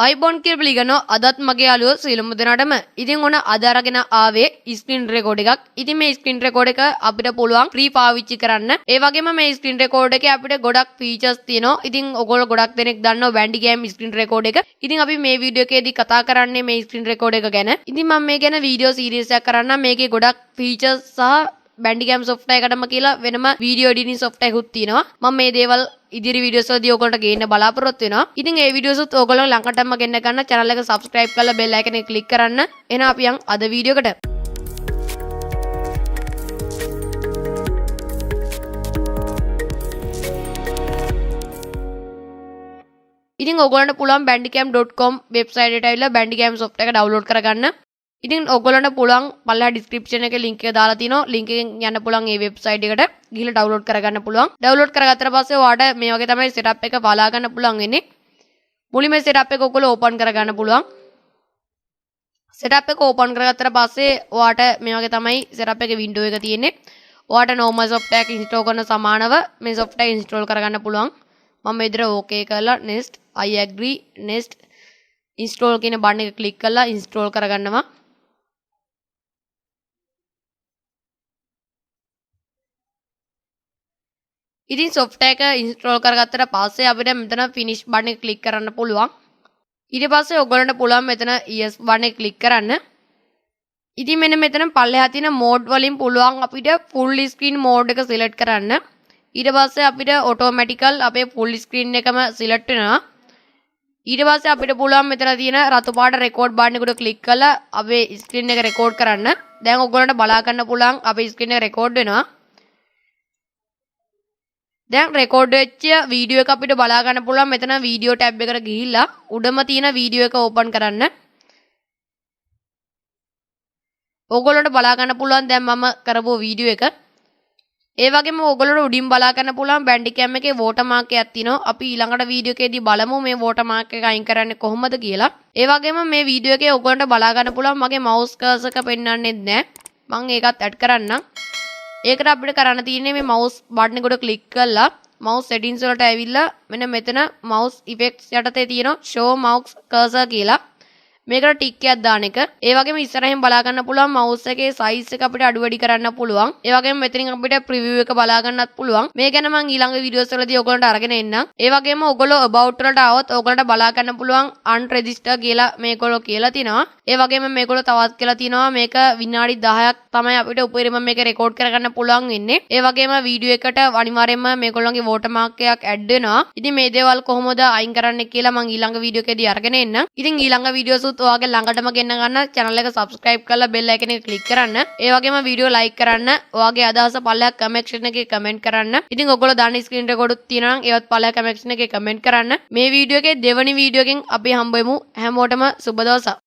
iPhone කියලා පිළිගන්නවා අදත් මගේ යාළුවෝ සියලුම දෙනාටම. ඉතින් ඔන්න අද අරගෙන ආවේ ස්ක්‍රීන් රෙකෝඩ් එකක්. ඉතින් මේ ස්ක්‍රීන් රෙකෝඩ් එක අපිට පුළුවන් ෆ්‍රී පාවිච්චි කරන්න. ඒ වගේම මේ ස්ක්‍රීන් රෙකෝඩ් එකේ අපිට ගොඩක් ෆීචර්ස් තියෙනවා. ඉතින් ඔයගොල්ලෝ ගොඩක් දෙනෙක් දන්නවා Bandicam ස්ක්‍රීන් රෙකෝඩ් එක. ඉතින් අපි මේ වීඩියෝ එකේදී කතා කරන්නේ මේ ස්ක්‍රීන් රෙකෝඩ් එක ගැන. ඉතින් මම මේ ගැන වීඩියෝ සීරීස් එකක් කරන්නම්. මේකේ ගොඩක් ෆීචර්ස් සහ Bandicam software එකටම කියලා වෙනම වීඩියෝ එඩිටින් software එකකුත් තියෙනවා. මම මේ දේවල් ඉදිරි වීඩියෝස් වලදී ඔයගොල්ලන්ට ගේන්න බලාපොරොත්තු වෙනවා. ඉතින් ඒ වීඩියෝස් උත් ඔයගොල්ලෝ ළඟටම ගෙන්න ගන්න channel එක subscribe කරලා bell icon එක click කරන්න. එහෙනම් අපි යන් අද වීඩියෝ එකට. ඉතින් ඔයගොල්ලන්ට පුළුවන් bandicam.com website එකට ඇවිල්ලා Bandicam software එක download කරගන්න. ඉතින් ඔයගොල්ලන්ට පුළුවන් පල්ලා description එකේ link එක දාලා තිනවා. link එකෙන් යන්න පුළුවන් මේ website එකට. ගිහලා download කරගන්න පුළුවන්. download කරගත්තට පස්සේ ඔයාලට මේ වගේ තමයි setup එක බලා ගන්න පුළුවන් වෙන්නේ. මුලින්ම setup එක ඔයගොල්ලෝ open කරගන්න පුළුවන්. setup එක open කරගත්තට පස්සේ ඔයාලට මේ වගේ තමයි setup එකේ window එක තියෙන්නේ. ඔයාලට normal software එක install කරන සමානව මේ software install කරගන්න පුළුවන්. මම මේ විදිහට okay කරලා next I agree next install කියන බටන් එක click කරලා install කරගන්නවා. ඉතින් software එක install කරගත්තට පස්සේ අපිට මෙතන finish button එක click කරන්න පුළුවන්. ඊට පස්සේ ඔයගොල්ලන්ට පුළුවන් මෙතන yes button එක click කරන්න. ඉතින් මෙන්න මෙතන පල්ලෙහා තියෙන mode වලින් පුළුවන් අපිට full screen mode එක select කරන්න. ඊට පස්සේ අපිට automatical අපේ full screen එකම select වෙනවා. ඊට පස්සේ අපිට පුළුවන් මෙතන තියෙන රතු පාට record button එකට click කරලා අපේ screen එක record කරන්න. දැන් ඔයගොල්ලන්ට බලා ගන්න පුළුවන් අපේ screen එක record වෙනවා. දැන් රෙකෝඩ් වෙච්ච වීඩියෝ එක අපිට බලා ගන්න පුළුවන් මෙතන වීඩියෝ ටැබ් එකට ගිහිල්ලා උඩම තියෙන වීඩියෝ එක ඕපන් කරන්න. ඕගොල්ලන්ට බලා ගන්න පුළුවන් දැන් මම කරපු වීඩියෝ එක. ඒ වගේම ඕගොල්ලන්ට උඩින් බලා ගන්න පුළුවන් Bandicam එකේ watermark එකක් තියෙනවා. අපි ඊළඟට වීඩියෝ එකේදී බලමු මේ watermark එක අයින් කරන්නේ කොහොමද කියලා. ඒ වගේම මේ වීඩියෝ එකේ ඕගොල්ලන්ට බලා ගන්න පුළුවන් මගේ mouse cursor එක පෙන්වන්නේ නැහැ. මම ඒකත් ඇඩ් කරන්නම්. ඒකට අපිට කරන්න තියෙන්නේ මේ mouse button එකට click කරලා mouse settings වලට ඇවිල්ලා මෙන්න මෙතන mouse effects යටතේ තියෙනවා show mouse cursor කියලා. මේකට ටික් එකක් දාන එක. ඒ වගේම ඉස්සරහින් බලා ගන්න පුළුවන් mouse එකේ size එක අපිට අඩු වැඩි කරන්න පුළුවන්. ඒ වගේම මෙතනින් අපිට preview එක බලා ගන්නත් පුළුවන්. මේ ගැන මම ඊළඟ වීඩියෝස් වලදී ඔයගොල්ලන්ට අරගෙන එන්නම්. ඒ වගේම ඔයගොල්ලෝ about වලට આવොත් ඔයගොල්ලන්ට බලා ගන්න පුළුවන් unregister කියලා මේගොල්ලෝ කියලා තිනවා. ඒ වගේම මේගොල්ලෝ තවත් කියලා තිනවා මේක විනාඩි 10ක් තමයි අපිට උපරිම මේක රෙකෝඩ් කරගන්න පුළුවන් වෙන්නේ. ඒ වගේම වීඩියෝ එකට අනිවාර්යයෙන්ම මේගොල්ලන්ගේ watermark එකක් ඇඩ් වෙනවා. ඉතින් මේ දේවල් කොහොමද අයින් කරන්නේ කියලා මම ඊළඟ වීඩියෝ එකේදී අරගෙන එන්නම්. ඉතින් ඊළඟ වීඩියෝස් උත් ඔයාගේ ළඟටම ගෙන්න ගන්න channel එක subscribe කරලා bell icon එක click කරන්න. ඒ වගේම වීඩියෝ like කරන්න. ඔයාගේ අදහස පල්ලෙහා comment section එකේ comment කරන්න. ඉතින් ඔයගොල්ලෝ දන්න screen record උත් තියෙනවා නම් ඒවත් පල්ලෙහා comment section එකේ comment කරන්න. මේ වීඩියෝ එකේ දෙවෙනි වීඩියෝ එකෙන් අපි හම්බෙමු. හැමෝටම සුබ දවසක්.